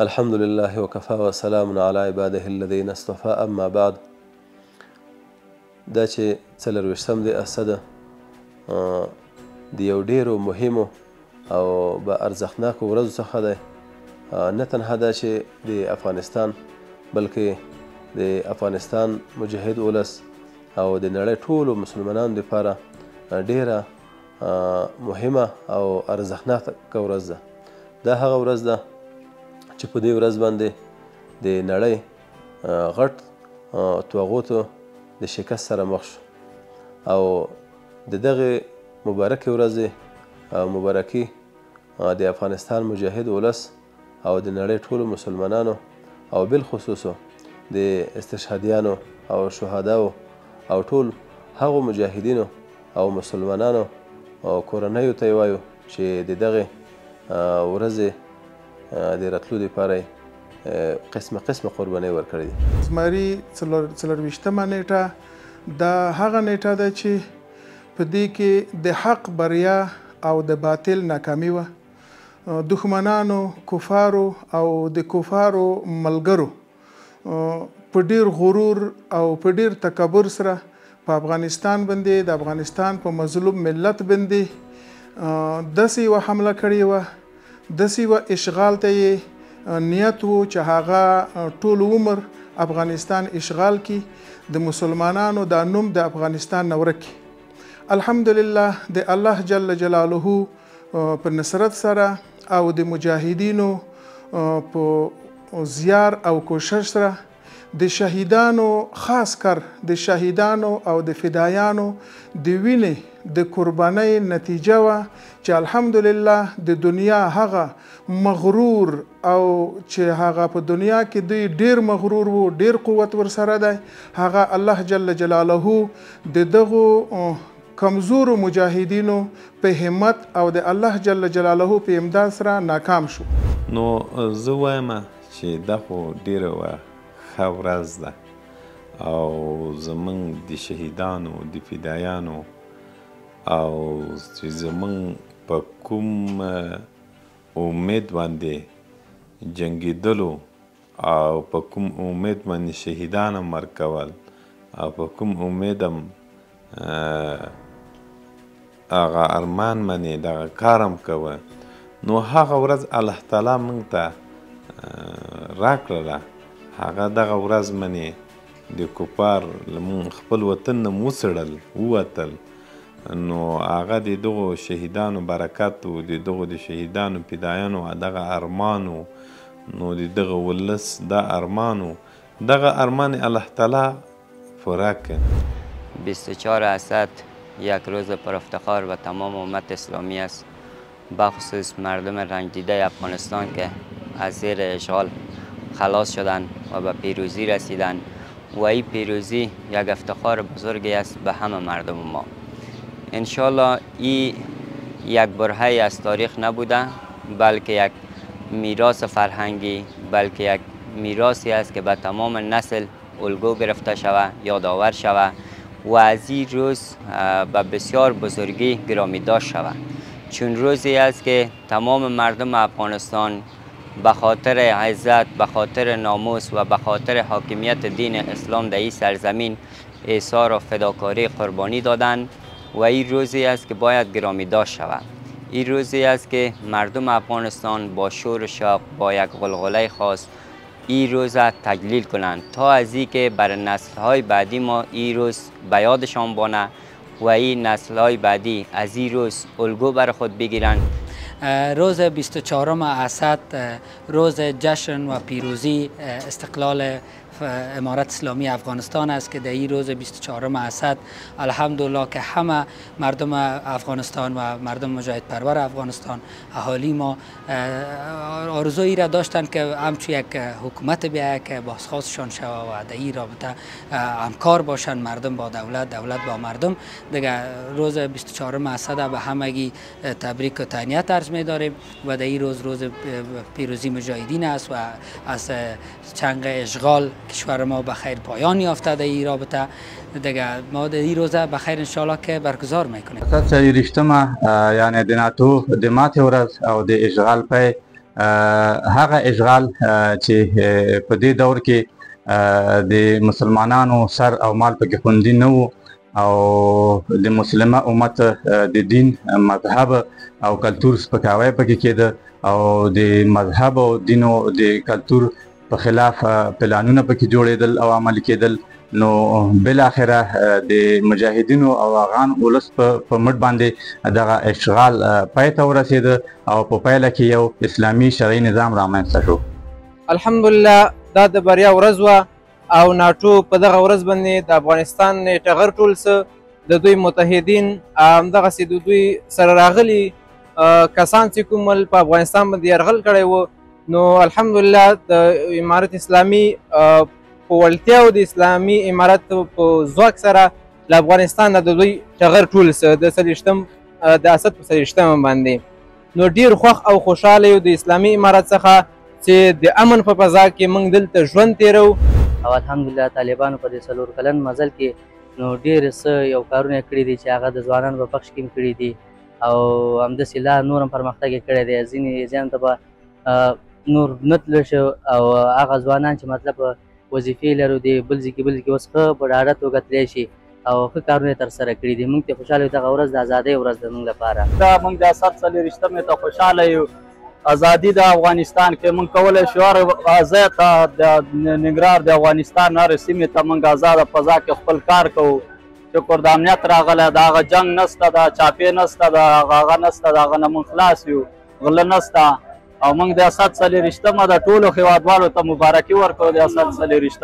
الحمد لله وكفى وسلام على عباده الذين اصطفى اما بعد. دا چې 24 د اسده د یو ډیرو مهمو او با ارزښتناکو ورځو څخه دی. نه تنها دا چې د افغانستان بلکې د افغانستان مجاهد ولس او د نړۍ ټولو مسلمانانو لپاره ډیره مهمه او ارزښتناکه ورځ ده. دا هغه ورځ ده چې په دې ورځ باندې د نړۍ غټ طاغوتو د شکست سره مخ شو او د دغې مبارکې ورځې مبارکي د افغانستان مجاهد ولس او د نړۍ ټولو مسلمانانو او بالخصوص د استشهادیانو او شهداو او ټول هغو مجاهدینو او مسلمانانو او کورنیو ته یې وایو چې د دغې ورځې د راتلو دپاره قسمه قربانۍ ورکړې دي. زمري 24مه نیټه دا هغه نیټه ده چې په دې کې د حق بریا او د باطل ناکامي وه. دښمنانو کفارو او د کفارو ملګرو په ډیر غرور او په ډیر تکبر سره په افغانستان باندې د افغانستان په مظلوم ملت باندې داسې یوه حمله کړې وه، داسې یوه اشغال ته یې نیت و چې هغه ټول عمر افغانستان اشغال کی، د مسلمانانو دا نوم د افغانستان نه ورک کی. الحمدلله د الله جل جلاله په نصرت سره او د مجاهدینو په زیار او کوشش سره د شهیدانو خاص کر د شهیدانو او د فدایانو د وینې د قربانۍ نتیجه وه چې الحمدلله د دنیا هغه مغرور او چې هغه په دنیا کې دوی ډیر مغرور وو، ډیر قوت ورسره دی، هغه الله جل جلاله د دغو کمزورو مجاهدینو په همت او د الله جل جلاله په امداد سره ناکام شو. نو زه وایم چې دا خو ډیره ښه ورځ ده او زمونږ د شهیدانو د فدایانو او چې زمونږ په کوم امید باندې جنګېدلو او په کوم امید باندې شهیدان هم ورکول او په کوم امید هم هغه ارمان باندې دغه کار هم کوه، نو هغه ورځ الله تعالی موږ ته راکړله. هغه دغه ورځ باندې د کفار له خپل وطن نه وڅړل ووتل، نو هغه د دغو شهیدانو برکت و، د دغو د شهیدانو فدایانو دغه ارمانو، نو د دغه ولس دا ارمانو، دغه ارمان الله تعالی پوره کړ. 24 اسد یک روز پر افتخار و تمام امت اسلامی است، بخصوص مردم رنج دیده افغانستان که از زیر اشغال خلاص شدند و به پیروزی رسیدند و این پیروزی یک افتخار بزرگی است به همه مردم ما. انشالله این یک برهه از تاریخ نبوده بلکه یک میراث فرهنگی، بلکه یک میراثی است که به تمام نسل الگو گرفته شود، یادآور شود و از این روز به بسیار بزرگی گرامی داشت شود، چون روزی است که تمام مردم افغانستان به خاطر عزت، به خاطر ناموس و به خاطر حاکمیت دین اسلام در این سرزمین ایثار و فداکاری قربانی دادند و این روزی است که باید گرامی داشت شود. این روزی است که مردم افغانستان با شور و شوق، با یک غلغله خاص این روز را تجلیل کنند تا از این که بر نسل‌های بعدی ما این روز به یادشان بانه و این نسل‌های بعدی از این روز الگو بر خود بگیرند. روز 24 اسد روز جشن و پیروزی استقلال امارت اسلامی افغانستان است که در این روز 24 اسد الحمدلله که همه مردم افغانستان و مردم مجاهد پرور افغانستان اهالی ما آرزویی را داشتند که همچون یک حکومت بیاید که بازخواستشان شود و در این رابطه همکار باشند مردم با دولت، دولت با مردم. دیگه روز 24 اسد به همگی تبریک و تهنیت عرض می داریم و در این روز پیروزی مجاهدین است و از چنگ اشغال کشور ما به خیر پایان یافته در این رابطه. دیگه ما در این روزه به خیر انشالله که برگزار میکنیم. اساس 24 یعنی د ناتو د ماتې ورځ او د اشغال پای هغه اشغال چې په دې دور کې د مسلمانانو سر او مال پکې خوندي نه وو او د مسلمه امت د دین مذهب او کلتور سپکاوی پکې کېده او د مذهب او دین او د کلتور په خلاف پلانونه پکې جوړېدل او عملي کېدل. نو بالاخره د مجاهدینو او افغان ولس په مټ باندې دغه اشغال پای ته ورسېده او په پایله کې یو اسلامي شرعي نظام رامنځته شو. الحمدلله دا د بریا ورځ وه او ناټو په دغه ورځ باندې د افغانستان ټغر ټول څه د دوی متحدین همدغسې د دوی سره راغلي کسان چې کوم په افغانستان باندې یرغل کړی و، نو الحمدلله د امارت اسلامي په وړتیا او د اسلامي امارت په ځواک سره له افغانستان نه د دوی ټغر ټول څه د اسد په 30 باندې نو ډیر خوښ او خوشحاله یو د اسلامي امارت څخه چې د امن په فضا کې موږ دلته ژوند تیرو. او الحمدلله طالبانو په دې 4 کلن مزل کې نو ډېر څه یو کارونه کړي دي چې هغه د ځوانانو په پخش کې کړي دي او همداسې لا نور هم پرمختګ یې کړی دی. ځینې ځان ته به نور نه تللی شو او هغه ځوانان چې مطلب وظیفې لرو دی بل ځای کې اوس ښه په ډاډه توګه تللی شي او ښه کارونه یې ترسره کړي دي. موږ ته خوشحاله یو دغه ورځ د ازادۍ ورځ ده موږ لپاره. دا موږ د اسد 40 ته خوشحاله یو. ازادي د افغانستان کې موږ کولی شو هر ځای ته د ننګرهار د افغانستان هرې سیمې ته موږ ازاده فضا کې خپل کار کوو. شکر د امنیت راغلی د هغه جنګ نسته د چاپې نسته د هغه نسته د هغه نه موږ خلاص یو غله نسته او موږ د اسد 40 د ټولو هېوادوالو ته مبارکي ورکوو د اسد 40